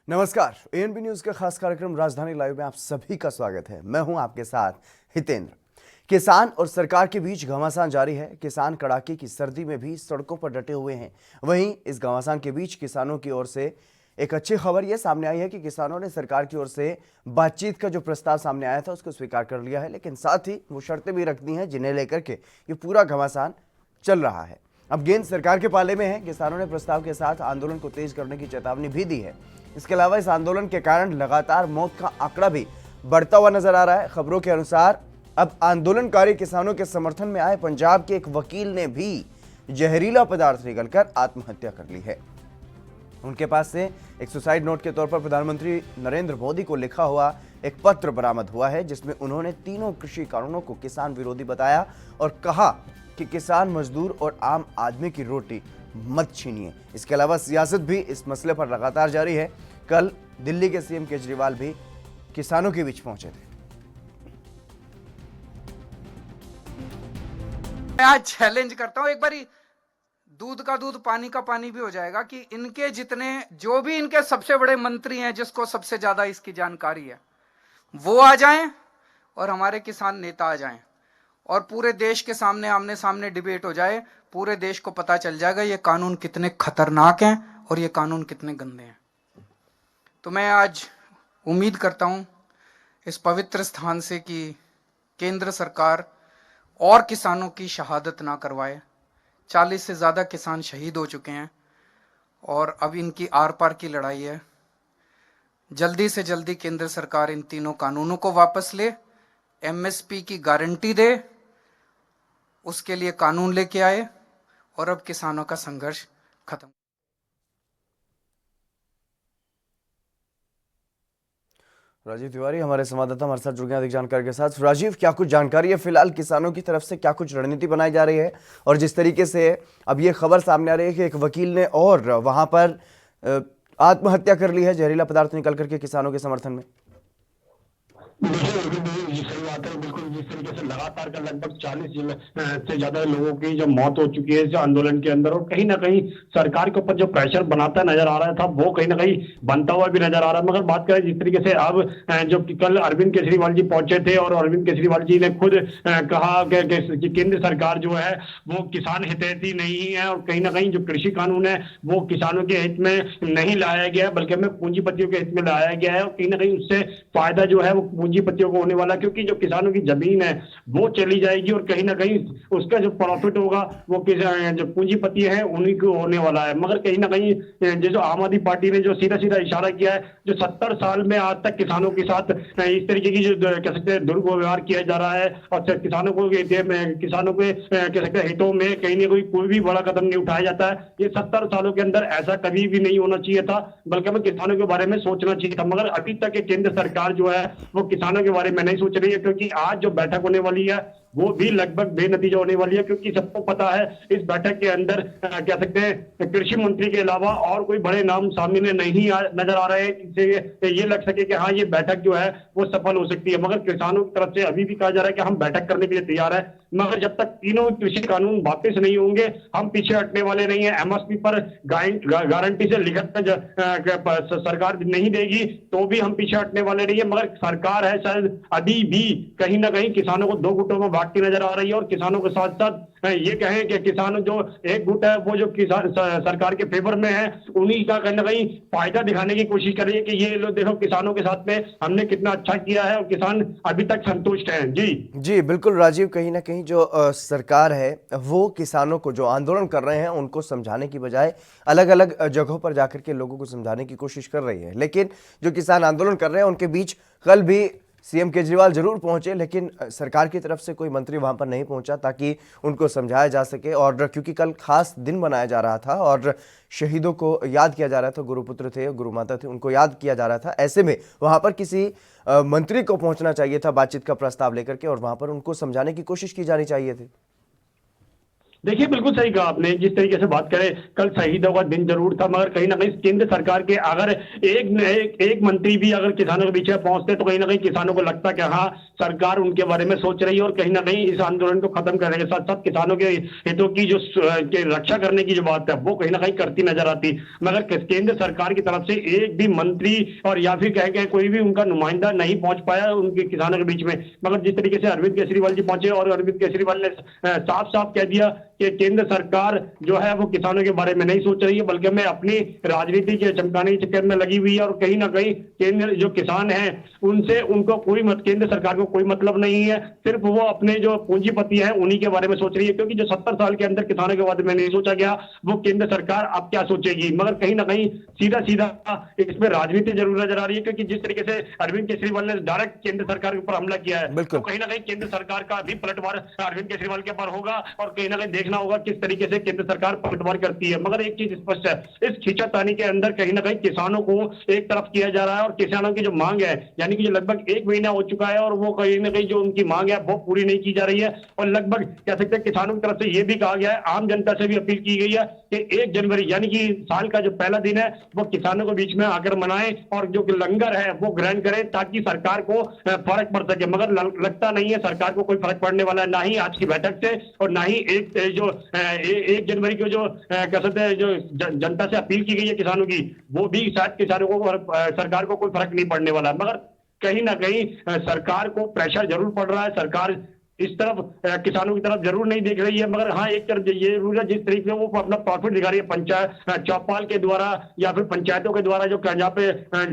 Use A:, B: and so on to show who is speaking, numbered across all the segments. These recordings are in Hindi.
A: नमस्कार, एएनबी न्यूज का खास कार्यक्रम राजधानी लाइव में आप सभी का स्वागत है। मैं हूं आपके साथ हितेंद्र। किसान और सरकार के बीच घमासान जारी है। किसान कड़ाके की सर्दी में भी सड़कों पर डटे हुए हैं। वहीं इस घमासान के बीच किसानों की ओर से एक अच्छी खबर यह सामने आई है कि किसानों ने सरकार की ओर से बातचीत का जो प्रस्ताव सामने आया था उसको स्वीकार कर लिया है, लेकिन साथ ही वो शर्तें भी रख दी हैं जिन्हें लेकर के ये पूरा घमासान चल रहा है। अब गेंद सरकार के पाले में है। किसानों ने प्रस्ताव के साथ आंदोलन को तेज करने की चेतावनी भी दी है। इसके अलावा इस आंदोलन के कारण लगातार मौत का आंकड़ा भी बढ़ता हुआ नजर आ रहा है। खबरों के अनुसार अब आंदोलनकारी किसानों के समर्थन में आए पंजाब के एक वकील ने भी जहरीला पदार्थ निगलकर आत्महत्या कर ली है। उनके पास से एक सुसाइड नोट के तौर पर प्रधानमंत्री नरेंद्र मोदी को लिखा हुआ एक पत्र बरामद हुआ है, जिसमें उन्होंने तीनों कृषि कानूनों को किसान विरोधी बताया और कहा कि किसान, मजदूर और आम आदमी की रोटी मत छीनिए। इसके अलावा सियासत भी इस मसले पर लगातार जारी है। कल दिल्ली के सीएम केजरीवाल भी किसानों के बीच पहुंचे थे।
B: मैं आज चैलेंज करता हूं, एक बारी दूध का दूध पानी का पानी भी हो जाएगा कि इनके जितने जो भी इनके सबसे बड़े मंत्री हैं, जिसको सबसे ज्यादा इसकी जानकारी है, वो आ जाएं और हमारे किसान नेता आ जाएं और पूरे देश के सामने आमने सामने डिबेट हो जाए। पूरे देश को पता चल जाएगा ये कानून कितने खतरनाक हैं और ये कानून कितने गंदे हैं। तो मैं आज उम्मीद करता हूं इस पवित्र स्थान से कि केंद्र सरकार और किसानों की शहादत ना करवाए। 40 से ज़्यादा किसान शहीद हो चुके हैं और अब इनकी आर पार की लड़ाई है। जल्दी से जल्दी केंद्र सरकार इन तीनों कानूनों को वापस ले, एमएसपी की गारंटी दे, उसके लिए कानून लेके आए और अब किसानों का संघर्ष खत्म।
A: राजीव तिवारी हमारे संवाददाता हमारे साथ जुड़ गए अधिक जानकारी के साथ। राजीव, क्या कुछ जानकारी है फिलहाल किसानों की तरफ से, क्या कुछ रणनीति बनाई जा रही है? और जिस तरीके से अब ये खबर सामने आ रही है कि एक वकील ने और वहां पर आत्महत्या कर ली है जहरीला पदार्थ निकल करके किसानों के समर्थन में।
C: ये सही बात है। बिल्कुल जिस तरीके से लगातार का लगभग 40 से ज्यादा लोगों की जो मौत हो चुकी है इस आंदोलन के अंदर, और कहीं ना कहीं सरकार के ऊपर जो प्रेशर बनाता नजर आ रहा था वो कहीं ना कहीं बनता हुआ भी नजर आ रहा है। मगर बात करें जिस तरीके से अब जो कल अरविंद केजरीवाल जी पहुंचे थे और अरविंद केजरीवाल जी ने खुद कहा कि केंद्र सरकार जो है वो किसान हितैषी नहीं है और कहीं ना कहीं जो कृषि कानून है वो किसानों के हित में नहीं लाया गया है बल्कि में पूंजीपतियों के हित में लाया गया है। और कहीं ना कहीं उससे फायदा जो है वो पूंजीपतियों को होने वाला, क्योंकि जो किसानों की जमीन है वो चली जाएगी और कहीं ना कहीं उसका जो प्रॉफिट होगा वो जो पूंजीपति है उन्हीं को होने वाला है। मगर कहीं ना कहीं जो आम आदमी पार्टी ने जो सीधा सीधा इशारा किया है, जो 70 साल में आज तक किसानों के साथ इस तरीके की जो कह सकते हैं दुर्व्यवहार किया जा रहा है और किसानों को कह सकते हैं हितों में कहीं ना कोई भी बड़ा कदम नहीं उठाया जाता है। ये 70 सालों के अंदर ऐसा कभी भी नहीं होना चाहिए था, बल्कि हमें किसानों के बारे में सोचना चाहिए था। मगर अभी तक केंद्र सरकार जो है वो किसानों के बारे में नहीं सोच रही है, क्योंकि आज जो बैठक होने वाली है वो भी लगभग बेनतीजा होने वाली है। क्योंकि सबको पता है इस बैठक के अंदर कह सकते हैं कृषि मंत्री के अलावा और कोई बड़े नाम सामने नहीं नजर आ रहे हैं जिससे ये लग सके कि हाँ ये बैठक जो है वो सफल हो सकती है। मगर किसानों की तरफ से अभी भी कहा जा रहा है कि हम बैठक करने के लिए तैयार है, मगर जब तक तीनों कृषि कानून वापस नहीं होंगे हम पीछे हटने वाले नहीं है। एमएसपी पर गारंटी से लिखत सरकार नहीं देगी तो भी हम पीछे हटने वाले नहीं है। मगर सरकार है शायद अभी भी कहीं ना कहीं किसानों को दो गुटों में बांटती नजर आ रही है और किसानों के साथ साथ ये कहें कि किसान जो एक गुट है वो जो किसान सरकार के फेवर में है उन्हीं का कहीं ना कहीं फायदा दिखाने की कोशिश कर रही है कि ये लोग देखो किसानों के साथ में हमने कितना अच्छा किया है और किसान अभी तक संतुष्ट हैं। जी
A: बिल्कुल राजीव, कहीं ना कहीं जो सरकार है वो किसानों को जो आंदोलन कर रहे हैं उनको समझाने की बजाय अलग अलग जगहों पर जाकर के लोगों को समझाने की कोशिश कर रही है। लेकिन जो किसान आंदोलन कर रहे हैं उनके बीच कल भी सीएम केजरीवाल जरूर पहुंचे, लेकिन सरकार की तरफ से कोई मंत्री वहां पर नहीं पहुंचा ताकि उनको समझाया जा सके। और क्योंकि कल खास दिन मनाया जा रहा था और शहीदों को याद किया जा रहा था, गुरुपुत्र थे, गुरु माता थे, उनको याद किया जा रहा था, ऐसे में वहां पर किसी मंत्री को पहुंचना चाहिए था बातचीत का प्रस्ताव लेकर के और वहां पर उनको समझाने की कोशिश की जानी चाहिए थी।
C: देखिए बिल्कुल सही कहा आपने। जिस तरीके से बात करें, कल शहीदों का दिन जरूर था, मगर कहीं ना कहीं केंद्र सरकार के अगर एक मंत्री भी अगर किसानों के बीच में पहुंचते तो कहीं ना कहीं किसानों को लगता कि हाँ, सरकार उनके बारे में सोच रही है और कहीं ना कहीं इस आंदोलन को खत्म करने के साथ साथ किसानों के हितों की जो के रक्षा करने की जो बात है वो कहीं ना कहीं करती नजर आती। मगर केंद्र सरकार की तरफ से एक भी मंत्री और या फिर कह के कोई भी उनका नुमाइंदा नहीं पहुंच पाया उनके किसानों के बीच में। मगर जिस तरीके से अरविंद केजरीवाल जी पहुंचे और अरविंद केजरीवाल ने साफ साफ कह दिया कि केंद्र सरकार जो है वो किसानों के बारे में नहीं सोच रही है, बल्कि मैं अपनी राजनीति के चमकाने के चक्कर में लगी हुई है। और कहीं ना कहीं केंद्र जो किसान हैं उनसे उनको केंद्र सरकार को कोई मतलब नहीं है, सिर्फ वो अपने जो पूंजीपति हैं उन्हीं के बारे में सोच रही है। क्योंकि जो 70 साल के अंदर किसानों के बारे में नहीं सोचा गया, वो केंद्र सरकार अब क्या सोचेगी। मगर कहीं ना कहीं सीधा सीधा इसमें राजनीति जरूर नजर आ रही है, क्योंकि जिस तरीके से अरविंद केजरीवाल ने डायरेक्ट केंद्र सरकार के ऊपर हमला किया है, तो कहीं ना कहीं केंद्र सरकार का भी पलटवार अरविंद केजरीवाल के ऊपर होगा और कहीं ना कहीं देखना होगा किस तरीके से केंद्र सरकार पलटवार करती है। मगर एक चीज स्पष्ट है, इस खींचातानी के अंदर कहीं ना कहीं किसानों को एक तरफ किया जा रहा है और किसानों की जो मांग है, यानी कि जो लगभग 1 महीना हो चुका है और वो कहीं ना कहीं जो उनकी मांग है वो पूरी नहीं की जा रही है। और लगभग कह सकते हैं किसानों की तरफ से यह भी कहा गया है, आम जनता से भी अपील की गई है कि 1 जनवरी यानी कि साल का जो पहला दिन है वो किसानों के बीच में आकर मनाएं और जो लंगर है वो ग्रहण करें, ताकि सरकार को फर्क पड़ सके। मगर लगता नहीं है सरकार को कोई फर्क पड़ने वाला है, ना ही आज की बैठक से और ना ही एक जनवरी को जो कह सकते हैं जो जनता से अपील की गई है किसानों की, वो भी शायद किसानों को सरकार को कोई फर्क नहीं पड़ने वाला। मगर कहीं ना कहीं सरकार को प्रेशर जरूर पड़ रहा है। सरकार इस तरफ किसानों की तरफ जरूर नहीं देख रही है, मगर हाँ एक तरफ ये जरूर है, जिस तरीके से वो अपना प्रॉफिट दिखा रही है पंचायत चौपाल के द्वारा या फिर पंचायतों के द्वारा, जो जहाँ पे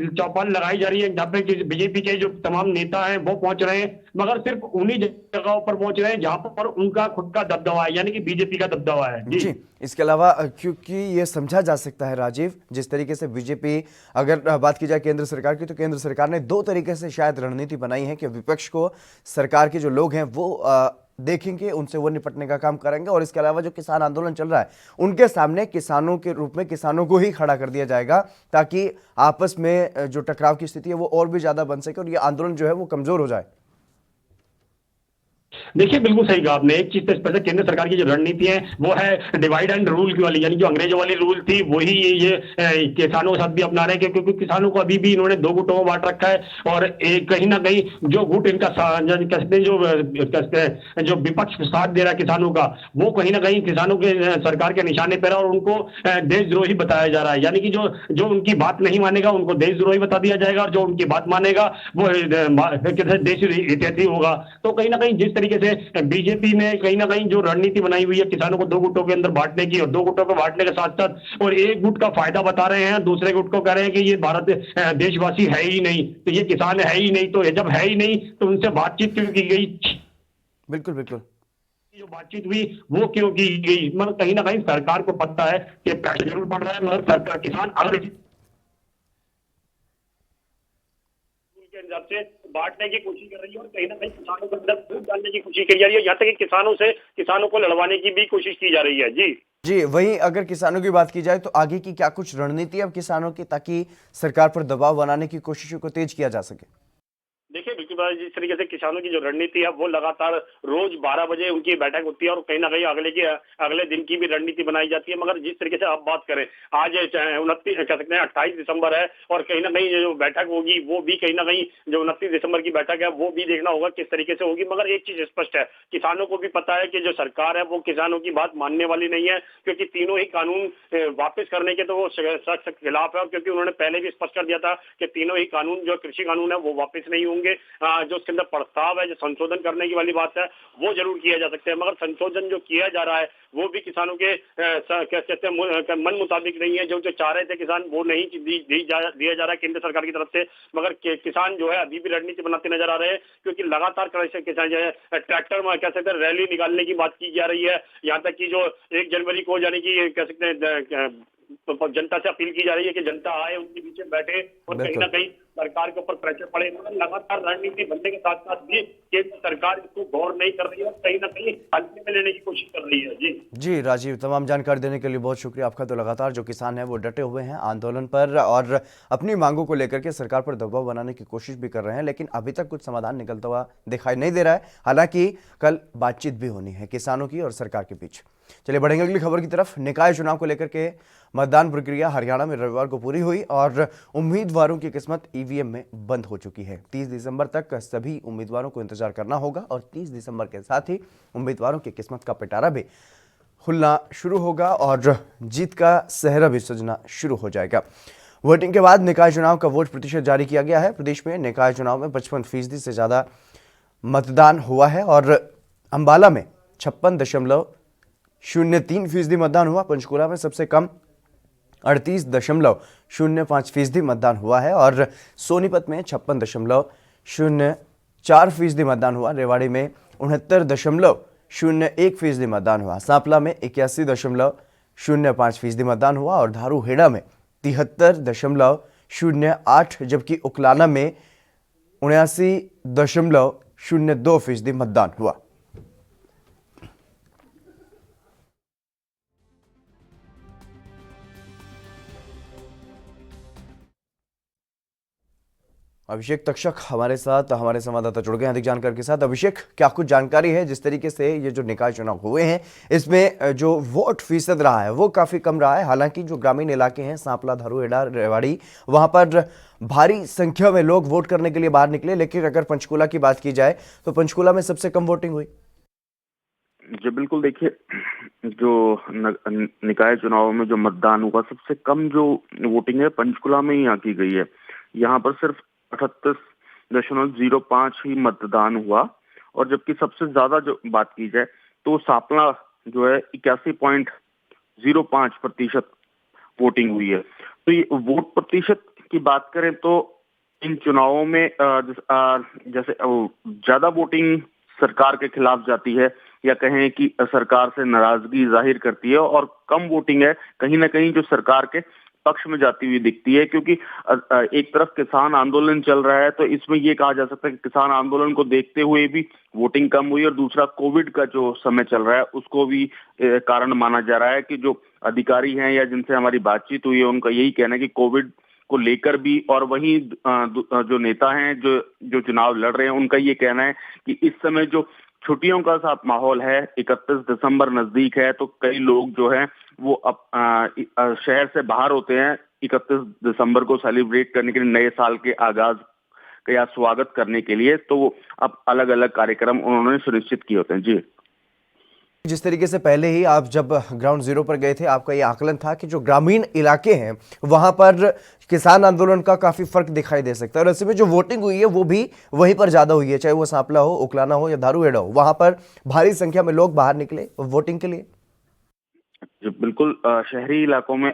C: चौपाल लगाई जा रही है, जहाँ पे बीजेपी के जो तमाम नेता हैं वो पहुंच रहे हैं, मगर सिर्फ उन्हीं जगहों पर पहुंच रहे हैं जहां पर उनका खुद का दबदबा है, यानी कि बीजेपी का दबदबा है।
A: जी, इसके अलावा क्योंकि ये समझा जा सकता है राजीव, जिस तरीके से बीजेपी, अगर बात की जाए केंद्र सरकार की, तो केंद्र सरकार ने 2 तरीके से शायद रणनीति बनाई है कि विपक्ष को सरकार के जो लोग हैं वो देखेंगे, उनसे वो निपटने का काम करेंगे, और इसके अलावा जो किसान आंदोलन चल रहा है उनके सामने किसानों के रूप में किसानों को ही खड़ा कर दिया जाएगा, ताकि आपस में जो टकराव की स्थिति है वो और भी ज्यादा बन सके और ये आंदोलन जो है वो कमजोर हो जाए।
C: देखिए बिल्कुल सही कहा आपने। एक चीज तो स्पष्ट है, केंद्र सरकार की जो रणनीति है वो है डिवाइड एंड रूल की वाली, यानी जो अंग्रेजों वाली रूल थी वही ये किसानों के साथ भी अपना रहे हैं, क्योंकि किसानों को अभी भी इन्होंने 2 गुटों में बांट रखा है। और एक कहीं ना कहीं जो गुट इनका जो विपक्ष साथ दे रहा है किसानों का, वो कहीं ना कहीं किसानों के सरकार के निशाने पर है और उनको देशद्रोही बताया जा रहा है। यानी कि जो उनकी बात नहीं मानेगा उनको देशद्रोही बता दिया जाएगा, और जो उनकी बात मानेगा वो देश हितैषी होगा। तो कहीं ना कहीं जिस तरीके से बीजेपी ने कहीं ना कहीं जो रणनीति बनाई हुई है किसानों को 2 गुटों के अंदर बांटने की, और 2 गुटों को बांटने के साथ साथ और एक गुट का फायदा बता रहे हैं, दूसरे गुट को कह रहे हैं कि ये भारत देशवासी है ही नहीं, तो ये किसान है ही नहीं, तो जब है ही नहीं तो उनसे बातचीत क्यों की गई।
A: बिल्कुल बिल्कुल,
C: जो बातचीत हुई वो क्यों की गई। मतलब कहीं ना कहीं सरकार को पता है कि प्रेशर जरूर पड़ रहा है, मगर सरकार किसान अगर के हिसाब से बांटने की कोशिश कर रही है और कहीं ना कहीं किसानों के अंदर फूट डालने की कोशिश की जा रही है, यहाँ तक कि किसानों को लड़वाने की भी कोशिश की जा रही है। जी,
A: वहीं अगर किसानों की बात की जाए तो आगे की क्या कुछ रणनीति अब किसानों की, ताकि सरकार पर दबाव बनाने की कोशिशों को तेज किया जा सके?
C: देखिए बिल्कुल, जिस तरीके से किसानों की जो रणनीति है वो लगातार रोज 12 बजे उनकी बैठक होती है और कहीं ना कहीं अगले दिन की भी रणनीति बनाई जाती है। मगर जिस तरीके से आप बात करें, आज 29 कह सकते हैं 28 दिसंबर है और कहीं ना कहीं जो बैठक होगी वो भी कहीं ना कहीं जो 29 दिसंबर की बैठक है वो भी देखना होगा किस तरीके से होगी। मगर एक चीज स्पष्ट है, किसानों को भी पता है कि जो सरकार है वो किसानों की बात मानने वाली नहीं है, क्योंकि तीनों ही कानून वापस करने के तो वो सख्त खिलाफ है, क्योंकि उन्होंने पहले भी स्पष्ट कर दिया था कि तीनों ही कानून जो कृषि कानून है वो वापस नहीं होंगे। जो उसके अंदर प्रस्ताव है, जो संशोधन करने की वाली बात है वो जरूर किया जा सकता है, मगर संशोधन जो किया जा रहा है वो भी किसानों के कह सकते हैं मन मुताबिक नहीं है। जो चाह रहे थे किसान वो नहीं दिया जा रहा है केंद्र सरकार की तरफ से। मगर किसान जो है अभी भी रणनीति बनाते नजर आ रहे हैं, क्योंकि लगातार किसान जो है ट्रैक्टर में कह सकते हैं रैली निकालने की बात की जा रही है। यहाँ तक कि जो 1 जनवरी को यानी कि कह सकते हैं तो जनता से अपील की जा रही है कि जनता आए, उनके पीछे बैठे और कहीं ना कहीं सरकार के ऊपर प्रेशर पड़े। मगर लगातार रणनीति बनने के साथ साथ भी केंद्र सरकार इसको गौर नहीं कर रही है और कहीं ना कहीं हल्के में लेने की कोशिश कर रही है।
A: जी राजीव, तमाम जानकारी देने के लिए बहुत शुक्रिया आपका। तो लगातार जो किसान है वो डटे हुए हैं आंदोलन पर और अपनी मांगों को लेकर के सरकार पर दबाव बनाने की कोशिश भी कर रहे हैं, लेकिन अभी तक कुछ समाधान निकलता हुआ दिखाई नहीं दे रहा है। हालांकि कल बातचीत भी होनी है किसानों की और सरकार के बीच। चलिए बढ़ेंगे अगली खबर की तरफ। निकाय चुनाव को लेकर के मतदान प्रक्रिया हरियाणा में रविवार को पूरी हुई और उम्मीदवारों की किस्मत ईवीएम में बंद हो चुकी है। 30 दिसंबर तक सभी उम्मीदवारों को इंतजार करना होगा और 30 दिसंबर के साथ ही उम्मीदवारों की किस्मत का पिटारा भी खुलना शुरू होगा और जीत का सेहरा भी सजना शुरू हो जाएगा। वोटिंग के बाद निकाय चुनाव का वोट प्रतिशत जारी किया गया है। प्रदेश में निकाय चुनाव में 55% से ज्यादा मतदान हुआ है और अंबाला में 56.03% मतदान हुआ। पंचकुला में सबसे कम 38.05% मतदान हुआ है और सोनीपत में 56.04% मतदान हुआ। रेवाड़ी में 69.01% मतदान हुआ। सांपला में 81.05% मतदान हुआ और धारूहेड़ा में 73.08, जबकि उकलाना में 79.02% मतदान हुआ। अभिषेक तक्षक हमारे साथ हमारे संवाददाता जुड़ गए हैं अधिक जानकारी के साथ। अभिषेक, क्या कुछ जानकारी है जिस तरीके से ये जो निकाय चुनाव हुए हैं इसमें जो वोट फीसद रहा है वो काफी कम रहा है? हालांकि जो ग्रामीण इलाके हैं सांपला, धारूहेड़ा, रेवाड़ी, वहां पर भारी संख्या में लोग वोट करने के लिए बाहर निकले, लेकिन अगर पंचकुला की बात की जाए तो पंचकुला में सबसे कम वोटिंग हुई।
D: जी बिल्कुल, देखिए जो निकाय चुनाव में जो मतदान हुआ सबसे कम जो वोटिंग है पंचकुला में ही यहाँ की गई है। यहाँ पर सिर्फ 38.05 ही मतदान हुआ और जबकि सबसे ज्यादा जो बात की जाए तो सांपला जो है 81.05% वोटिंग हुई है। तो ये वोट प्रतिशत की बात करें तो इन चुनावों में जैसे ज्यादा वोटिंग सरकार के खिलाफ जाती है या कहें कि सरकार से नाराजगी जाहिर करती है और कम वोटिंग है कहीं ना कहीं जो सरकार के पक्ष में जाती हुई दिखती है, क्योंकि एक तरफ किसान आंदोलन चल रहा है तो इसमें ये कहा जा सकता है कि किसान आंदोलन को देखते हुए भी वोटिंग कम हुई और दूसरा कोविड का जो समय चल रहा है उसको भी कारण माना जा रहा है कि जो अधिकारी हैं या जिनसे हमारी बातचीत हुई है उनका यही कहना है कि कोविड को लेकर भी और वहीं जो नेता हैं जो चुनाव लड़ रहे हैं उनका ये कहना है कि इस समय जो छुट्टियों का साथ माहौल है, 31 दिसंबर नजदीक है तो कई लोग जो हैं वो अब शहर से बाहर होते हैं 31 दिसंबर को सेलिब्रेट करने के लिए, नए साल के आगाज का या स्वागत करने के लिए। तो अब अलग अलग कार्यक्रम उन्होंने सुनिश्चित किए होते हैं। जी,
A: जिस तरीके से पहले ही आप जब ग्राउंड जीरो पर गए थे आपका ये आकलन था कि जो ग्रामीण इलाके हैं वहां पर किसान आंदोलन का काफी फर्क दिखाई दे सकता है और ऐसे में जो वोटिंग हुई है वो भी वहीं पर ज्यादा हुई है, चाहे वो सांपला हो, उकलाना हो या धारूहेड़ा हो, वहां पर भारी संख्या में लोग बाहर निकले वोटिंग के लिए।
D: जी बिल्कुल, शहरी इलाकों में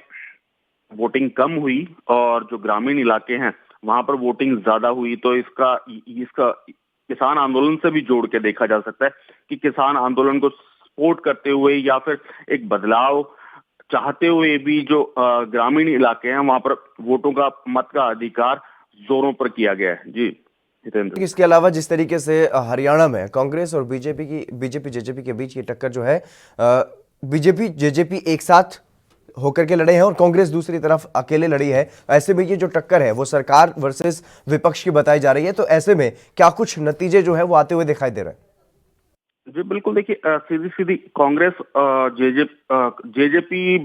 D: वोटिंग कम हुई और जो ग्रामीण इलाके हैं वहां पर वोटिंग ज्यादा हुई। तो इसका किसान आंदोलन से भी जोड़ के देखा जा सकता है कि किसान आंदोलन को सपोर्ट करते हुए या फिर एक बदलाव चाहते हुए भी जो ग्रामीण इलाके हैं वहां पर वोटों का मत का अधिकार जोरों पर किया गया है। जी हितेंद्र,
A: इसके अलावा जिस तरीके से हरियाणा में कांग्रेस और बीजेपी जेजेपी के बीच ये टक्कर जो है, बीजेपी जेजेपी एक साथ होकर के लड़े हैं और कांग्रेस दूसरी तरफ अकेले लड़ी है, ऐसे में ये जो टक्कर है वो सरकार वर्सेस विपक्ष की बताई जा रही है। तो ऐसे में क्या कुछ नतीजे जो है वो आते हुए दिखाई दे रहे हैं?
D: जी बिल्कुल, देखिए सीधी सीधी कांग्रेस जेजेपी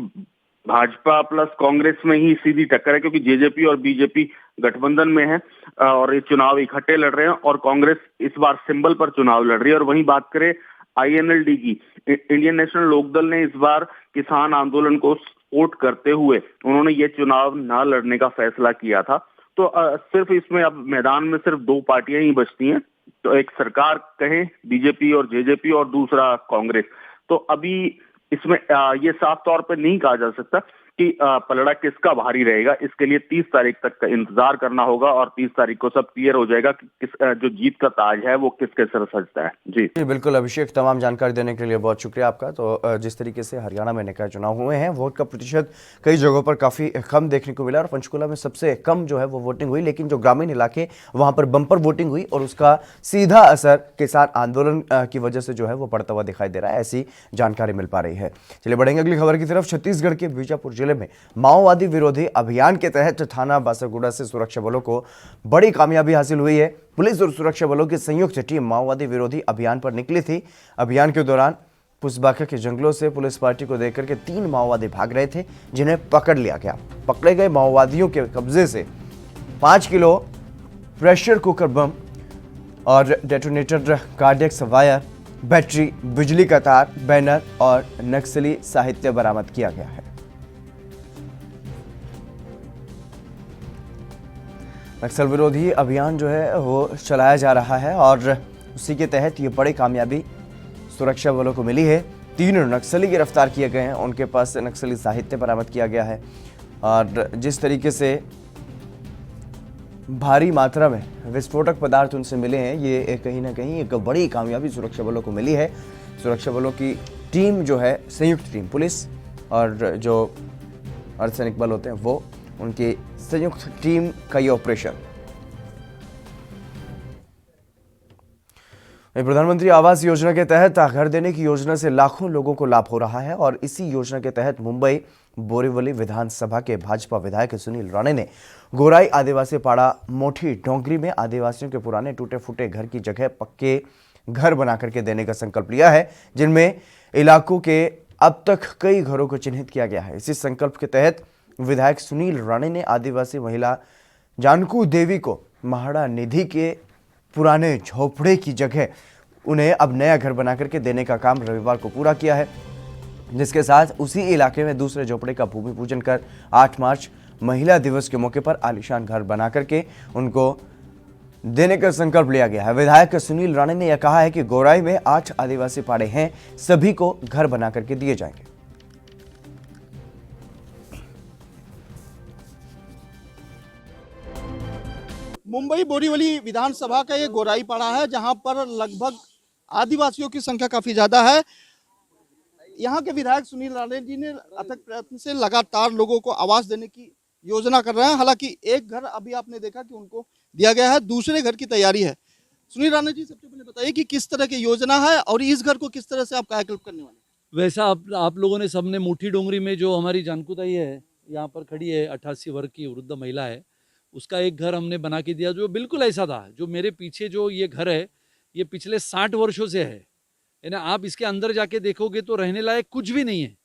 D: भाजपा प्लस कांग्रेस में ही सीधी टक्कर है, क्योंकि जेजेपी और बीजेपी गठबंधन में है और ये चुनाव इकट्ठे लड़ रहे हैं और कांग्रेस इस बार सिंबल पर चुनाव लड़ रही है। और वहीं बात करें आईएनएलडी की, इंडियन नेशनल लोकदल ने इस बार किसान आंदोलन को सपोर्ट करते हुए उन्होंने ये चुनाव न लड़ने का फैसला किया था। तो सिर्फ इसमें अब मैदान में सिर्फ दो पार्टियां ही बचती हैं, तो एक सरकार कहें बीजेपी और जेजेपी और दूसरा कांग्रेस। तो अभी इसमें ये साफ तौर पर नहीं कहा जा सकता कि पलड़ा किसका भारी रहेगा। इसके लिए 30 तारीख तक का इंतजार करना होगा और 30 तारीख को सब क्लियर हो जाएगा कि जो जीत का ताज है वो किसके सर सजता है। जी
A: बिल्कुल अभिषेक, तमाम जानकारी देने के लिए बहुत शुक्रिया आपका। तो जिस तरीके से हरियाणा में निकाय चुनाव हुए हैं, वोट का प्रतिशत कई जगहों पर काफी कम देखने को मिला और पंचकुला में सबसे कम जो है वो वोटिंग हुई, लेकिन जो ग्रामीण इलाके वहां पर बंपर वोटिंग हुई और उसका सीधा असर किसान आंदोलन की वजह से जो है वो पड़ता हुआ दिखाई दे रहा है, ऐसी जानकारी मिल पा रही है। चलिए बढ़ेंगे अगली खबर की तरफ। छत्तीसगढ़ के बीजापुर जिले में माओवादी विरोधी अभियान के तहत थाना बासागुड़ा से सुरक्षा बलों को बड़ी कामयाबी हासिल हुई है। पुलिस और सुरक्षा बलों की संयुक्त टीम माओवादी विरोधी अभियान पर निकली थी। अभियान के दौरान पुसबाका के जंगलों से पुलिस पार्टी को देकर के 3 माओवादी भाग रहे थे, जिन्हें पकड़ लिया गया। पकड़े गए माओवादियों के कब्जे से 5 किलो प्रेशर कुकर बम और डेटोनेटर, कार्डियक वायर, बैटरी, बिजली का तार, बैनर और नक्सली साहित्य बरामद किया गया है। नक्सल विरोधी अभियान जो है वो चलाया जा रहा है और उसी के तहत ये बड़ी कामयाबी सुरक्षा बलों को मिली है। 3 नक्सली गिरफ्तार किए गए हैं, उनके पास से नक्सली साहित्य बरामद किया गया है और जिस तरीके से भारी मात्रा में विस्फोटक पदार्थ उनसे मिले हैं, ये कहीं ना कहीं एक बड़ी कामयाबी सुरक्षा बलों को मिली है। सुरक्षा बलों की टीम जो है, संयुक्त टीम, पुलिस और जो अर्धसैनिक बल होते हैं वो, उनकी संयुक्त टीम का ये ऑपरेशन। प्रधानमंत्री आवास योजना के तहत घर देने की योजना से लाखों लोगों को लाभ हो रहा है और इसी योजना के तहत मुंबई बोरीवली विधानसभा के भाजपा विधायक सुनील राणे ने गोराई आदिवासी पाड़ा मोठी डोंगरी में आदिवासियों के पुराने टूटे फूटे घर की जगह पक्के घर बना करके देने का संकल्प लिया है, जिनमें इलाकों के अब तक कई घरों को चिन्हित किया गया है। इसी संकल्प के तहत विधायक सुनील राणे ने आदिवासी महिला जानकू देवी को महाड़ा निधि के पुराने झोपड़े की जगह उन्हें अब नया घर बना करके देने का काम रविवार को पूरा किया है, जिसके साथ उसी इलाके में दूसरे झोपड़े का भूमि पूजन कर 8 मार्च महिला दिवस के मौके पर आलीशान घर बना करके उनको देने का संकल्प लिया गया है। विधायक सुनील राणे ने यह कहा है कि गोराई में 8 आदिवासी पाड़े हैं, सभी को घर बना करके दिए जाएंगे।
E: मुंबई बोरीवली विधानसभा का ये गोराई पाड़ा है, जहां पर लगभग आदिवासियों की संख्या काफी ज्यादा है। यहाँ के विधायक सुनील राणे जी ने अथक प्रयत्न से लगातार लोगों को आवास देने की योजना कर रहे हैं। हालांकि एक घर अभी आपने देखा कि उनको दिया गया है, दूसरे घर की तैयारी है। सुनील राणे जी, सबसे पहले बताइए कि किस तरह की योजना है और इस घर को किस तरह से आप कायाकल्प करने वाले हैं?
F: वैसा आप लोगों ने सबने मोठी डोंगरी में जो हमारी जानकुताई है यहाँ पर खड़ी है, 88 वर्ष की वृद्ध महिला है, उसका एक घर हमने बना के दिया जो बिल्कुल ऐसा था। जो मेरे पीछे जो ये घर है, ये पिछले 60 वर्षों से है। यानी आप इसके अंदर जाके देखोगे तो रहने लायक कुछ भी नहीं है।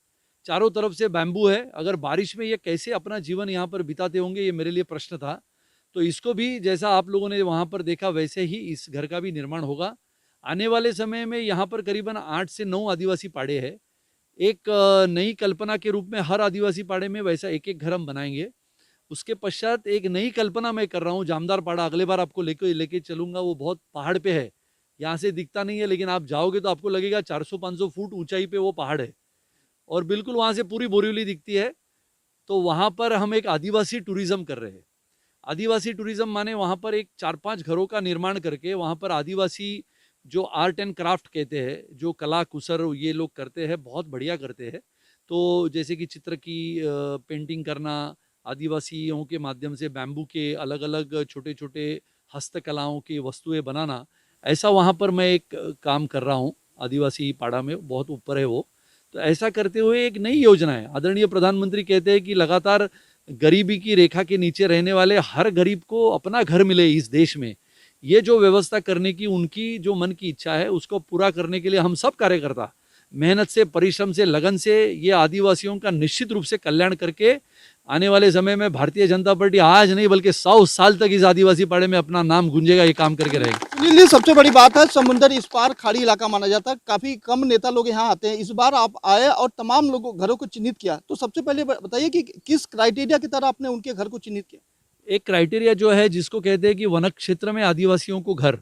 F: चारों तरफ से बैम्बू है। अगर बारिश में ये कैसे अपना जीवन यहाँ पर बिताते होंगे, ये मेरे लिए प्रश्न था। तो इसको भी जैसा आप लोगों ने वहाँ पर देखा वैसे ही इस घर का भी निर्माण होगा। आने वाले समय में यहाँ पर करीबन 8 से 9 आदिवासी पाड़े हैं। एक नई कल्पना के रूप में हर आदिवासी पाड़े में वैसा एक एक घर हम बनाएंगे। उसके पश्चात एक नई कल्पना मैं कर रहा हूँ, जामदार पाड़ा। अगले बार आपको लेके चलूँगा। वो बहुत पहाड़ पे है, यहाँ से दिखता नहीं है, लेकिन आप जाओगे तो आपको लगेगा 400-500 फुट ऊंचाई पे वो पहाड़ है और बिल्कुल वहाँ से पूरी बोरीवली दिखती है। तो वहाँ पर हम एक आदिवासी टूरिज्म कर रहे हैं। आदिवासी टूरिज्म माने वहाँ पर एक 4-5 घरों का निर्माण करके वहाँ पर आदिवासी जो आर्ट एंड क्राफ्ट कहते हैं, जो कला कुसर ये लोग करते हैं, बहुत बढ़िया करते हैं। तो जैसे कि चित्र की पेंटिंग करना, आदिवासियों के माध्यम से बैम्बू के अलग अलग छोटे छोटे हस्तकलाओं की वस्तुएं बनाना, ऐसा वहाँ पर मैं एक काम कर रहा हूँ। आदिवासी पाड़ा में बहुत ऊपर है वो। तो ऐसा करते हुए एक नई योजना है। आदरणीय प्रधानमंत्री कहते हैं कि लगातार गरीबी की रेखा के नीचे रहने वाले हर गरीब को अपना घर मिले इस देश में। ये जो व्यवस्था करने की उनकी जो मन की इच्छा है, उसको पूरा करने के लिए हम सब कार्यकर्ता मेहनत से, परिश्रम से, लगन से ये आदिवासियों का निश्चित रूप से कल्याण करके आने वाले समय में भारतीय जनता पार्टी आज नहीं बल्कि 100 साल तक इस आदिवासी पाड़े में अपना नाम गूंजेगा, ये काम करके रहेगा।
E: सुनील जी, सबसे बड़ी बात है, समुंदर इस पार खाड़ी इलाका माना जाता है, काफी कम नेता लोग यहाँ आते हैं। इस बार आप आए और तमाम लोगों घरों को चिन्हित किया। तो सबसे पहले बताइए कि किस क्राइटेरिया की तरह आपने उनके घर को चिन्हित किया?
F: एक क्राइटेरिया जो है जिसको कहते हैं कि वन क्षेत्र में आदिवासियों को घर,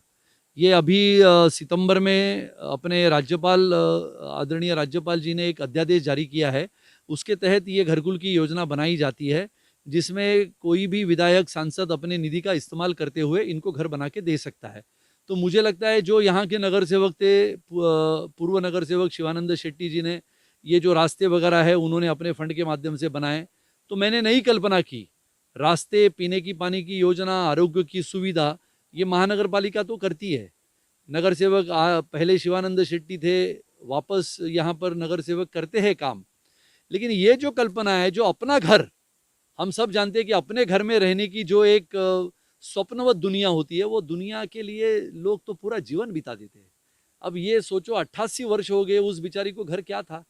F: ये अभी सितंबर में अपने राज्यपाल आदरणीय राज्यपाल जी ने एक अध्यादेश जारी किया है। उसके तहत ये घरकुल की योजना बनाई जाती है, जिसमें कोई भी विधायक, सांसद अपने निधि का इस्तेमाल करते हुए इनको घर बना के दे सकता है। तो मुझे लगता है जो यहाँ के नगर सेवक थे, पूर्व नगर सेवक शिवानंद शेट्टी जी ने ये जो रास्ते वगैरह है उन्होंने अपने फंड के माध्यम से बनाए। तो मैंने नई कल्पना की, रास्ते, पीने की पानी की योजना, आरोग्य की सुविधा, ये महानगर पालिका तो करती है। नगर सेवक पहले शिवानंद शेट्टी थे, वापस यहाँ पर नगर सेवक करते हैं काम। लेकिन ये जो कल्पना है, जो अपना घर, हम सब जानते हैं कि अपने घर में रहने की जो एक स्वप्नवत दुनिया होती है, वो दुनिया के लिए लोग तो पूरा जीवन बिता देते हैं। अब ये सोचो 88 वर्ष हो गए, उस बेचारी को घर क्या था,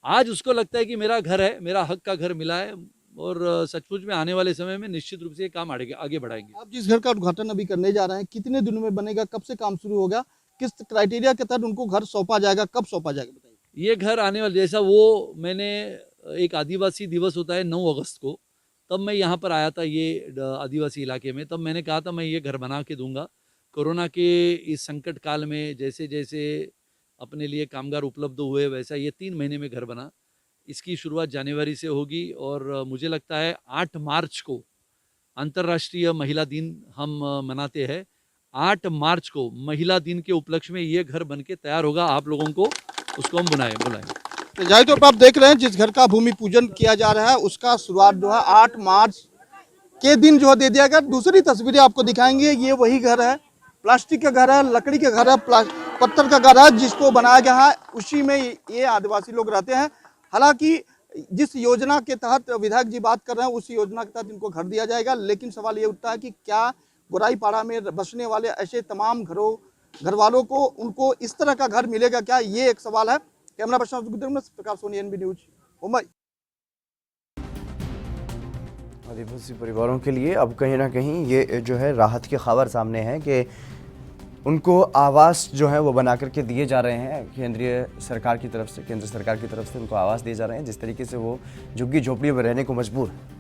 F: आज उसको लगता है कि मेरा घर है, मेरा हक का घर मिला है। और सचमुच में आने वाले समय में निश्चित रूप से ये काम आगे बढ़ाएंगे।
E: आप जिस घर का उद्घाटन अभी करने जा रहे हैं, कितने दिनों में बनेगा, कब से काम शुरू होगा, किस क्राइटेरिया के तहत उनको घर सौंपा जाएगा, कब सौंपा जाएगा, बताइए।
F: ये घर आने वाले, जैसा वो मैंने एक आदिवासी दिवस होता है 9 अगस्त को, तब मैं यहाँ पर आया था ये आदिवासी इलाके में, तब मैंने कहा था मैं ये घर बना के दूंगा। कोरोना के इस संकट काल में जैसे जैसे अपने लिए कामगार उपलब्ध हुए, वैसा ये 3 महीने में घर बना। इसकी शुरुआत जनवरी से होगी और मुझे लगता है 8 मार्च को अंतर्राष्ट्रीय महिला दिन हम मनाते हैं। 8 मार्च को महिला दिन के उपलक्ष्य में ये घर बनके तैयार होगा। आप लोगों को उसको हम बुलाएं।
E: तो जाहिर तौर पर आप देख रहे हैं जिस घर का भूमि पूजन किया जा रहा है उसका शुरुआत जो है 8 मार्च के दिन जो है दे दिया गया। दूसरी तस्वीरें आपको दिखाएंगे, ये वही घर है, प्लास्टिक का घर है, लकड़ी का घर है, पत्थर का घर है, जिसको बनाया गया है, उसी में ये आदिवासी लोग रहते हैं। हालांकि जिस योजना के तहत विधायक जी बात कर रहे हैं उस योजना के तहत इनको घर दिया जाएगा, लेकिन सवाल ये उठता है कि क्या गोराईपाड़ा में बसने वाले ऐसे तमाम घर वालों को उनको इस तरह का घर मिलेगा क्या, ये एक सवाल है। कैमरा पर्सन प्रकाश सोनी, एनबी न्यूज, मुंबई।
A: आदिवासी परिवारों के लिए अब कहीं ना कहीं ये जो है राहत की खबर सामने है कि उनको आवास जो है वो बना करके दिए जा रहे हैं। केंद्र सरकार की तरफ से उनको आवास दिए जा रहे हैं, जिस तरीके से वो झुग्गी झोपड़ियों में रहने को मजबूर है।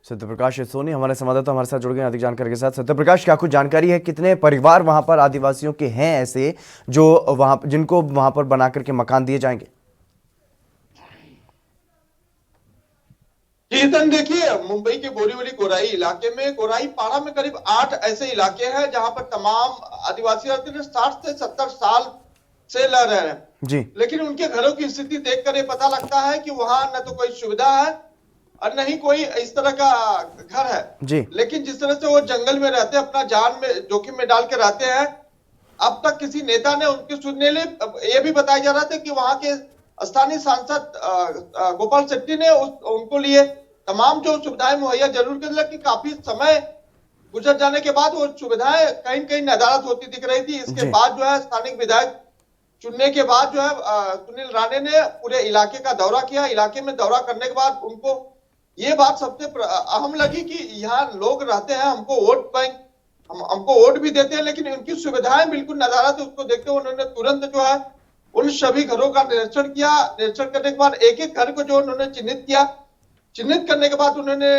A: सत्यप्रकाश सोनी हमारे संवाददाता हमारे साथ जुड़ गए अधिक जानकारी के साथ। सत्यप्रकाश, क्या कुछ जानकारी है, कितने परिवार वहां पर आदिवासियों के हैं ऐसे जो जिनको वहां पर बना करके मकान दिए जाएंगे?
G: जी हितन, देखिए मुंबई के बोरीवली गोराई इलाके में, गोराई पाड़ा में करीब 8 ऐसे इलाके हैं जहां पर तमाम आदिवासी रहते हैं, 60 से 70 साल से रह रहे हैं
A: जी।
G: लेकिन उनके घरों की स्थिति देखकर ये पता लगता है कि वहां न तो कोई सुविधा है और नहीं कोई इस तरह का घर है
A: जी।
G: लेकिन जिस तरह से वो जंगल में रहते हैं, अपना जान में जोखिम में डाल के रहते हैं, अब तक किसी नेता ने उनके सुनने लिए ये भी बताया जा रहा था कि वहां के स्थानीय सांसद गोपाल शेट्टी ने उनको लिए तमाम जो सुविधाएं मुहैया जरूर कर, लेकिन काफी समय गुजर जाने के बाद वो सुविधाएं कहीं कहीं नदारद होती दिख रही थी। इसके बाद जो है स्थानिक विधायक चुनने के बाद जो है सुनील राणे ने पूरे इलाके का दौरा किया। इलाके में दौरा करने के बाद उनको ये बात सबसे अहम लगी कि यहाँ लोग रहते हैं, हमको वोट बैंक हमको वोट भी देते हैं, लेकिन उनकी सुविधाएं बिल्कुल नदारद है। उसको देखते हुए उन्होंने तुरंत जो है उन सभी घरों का निरीक्षण किया। निरीक्षण करने के बाद एक एक घर को जो उन्होंने चिन्हित किया, चिन्हित करने के बाद उन्होंने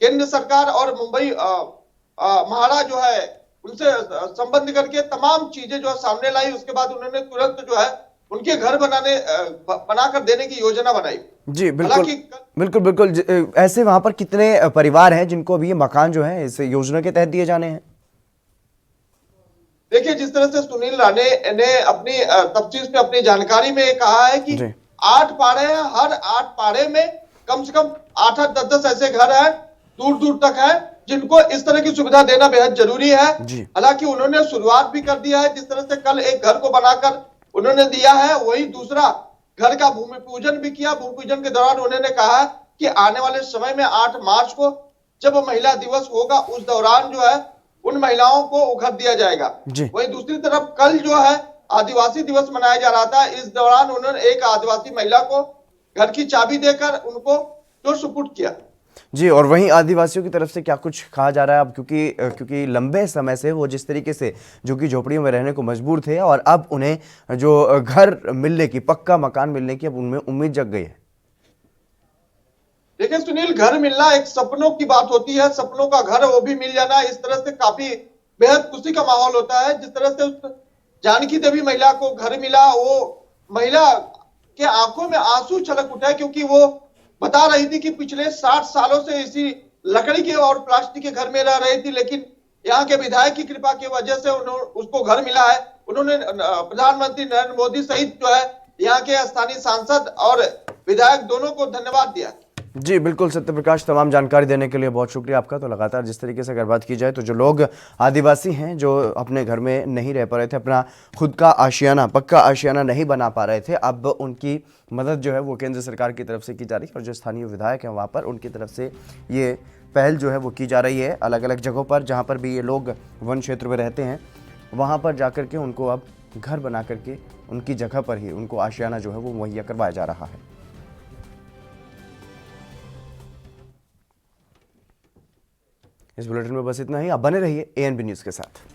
G: केंद्र सरकार और मुंबई महाड़ा जो है उनसे संबंध करके तमाम चीजें जो है सामने लाई। उसके बाद उन्होंने तुरंत जो है उनके घर बनाकर देने की योजना बनाई।
A: जी बिल्कुल। ऐसे वहां पर कितने परिवार हैं जिनको अभी ये मकान जो है इस योजना के तहत दिए जाने हैं?
G: देखिए, जिस तरह से सुनील राणे ने अपनी तफसील में अपनी जानकारी में कहा है कि 8 पाड़े हैं, हर 8 पाड़े में कम से कम 8-8, 10-10 ऐसे घर हैं दूर दूर तक है जिनको इस तरह की सुविधा देना बेहद जरूरी है। हालांकि उन्होंने शुरुआत भी कर दिया है, जिस तरह से कल एक घर को बनाकर उन्होंने दिया है, वही दूसरा घर का भूमि पूजन भी किया। भूमि पूजन के दौरान उन्होंने कहा कि आने वाले समय में 8 मार्च को जब महिला दिवस होगा उस दौरान जो है उन महिलाओं को घर दिया जाएगा। वहीं दूसरी तरफ कल जो है आदिवासी दिवस मनाया जा रहा था, इस दौरान उन्होंने एक आदिवासी महिला को घर की चाबी देकर उनको जो सुपुर्द किया।
A: जी, और वहीं आदिवासियों की तरफ से क्या कुछ कहा जा रहा है अब, क्योंकि लंबे समय से वो जिस तरीके से झुग्गी झोपड़ियों में रहने को मजबूर थे और अब उन्हें जो घर मिलने की, पक्का मकान मिलने की अब उनमें उम्मीद जग गई है।
G: देखिए सुनील, घर मिलना एक सपनों की बात होती है, सपनों का घर वो भी मिल जाना इस तरह से काफी बेहद खुशी का माहौल होता है। जिस तरह से उस जानकी देवी महिला को घर मिला, वो महिला के आंखों में आंसू छलक उठा, क्योंकि वो बता रही थी कि पिछले 60 सालों से इसी लकड़ी के और प्लास्टिक के घर में रह रही थी, लेकिन यहाँ के विधायक की कृपा की वजह से उसको घर मिला है। उन्होंने प्रधानमंत्री नरेंद्र मोदी सहित जो है यहाँ के स्थानीय सांसद और विधायक दोनों को धन्यवाद दिया।
A: जी बिल्कुल सत्यप्रकाश, तमाम जानकारी देने के लिए बहुत शुक्रिया आपका। तो लगातार जिस तरीके से अगर बात की जाए तो जो लोग आदिवासी हैं, जो अपने घर में नहीं रह पा रहे थे, अपना खुद का आशियाना, पक्का आशियाना नहीं बना पा रहे थे, अब उनकी मदद जो है वो केंद्र सरकार की तरफ से की जा रही है। और जो स्थानीय विधायक हैं वहाँ पर उनकी तरफ से ये पहल जो है वो की जा रही है। अलग अलग जगहों पर जहाँ पर भी ये लोग वन क्षेत्र में रहते हैं, वहाँ पर जाकर के उनको अब घर बना करके उनकी जगह पर ही उनको आशियाना जो है वो मुहैया करवाया जा रहा है। इस बुलेटिन में बस इतना ही। आप बने रहिए ANB न्यूज़ के साथ।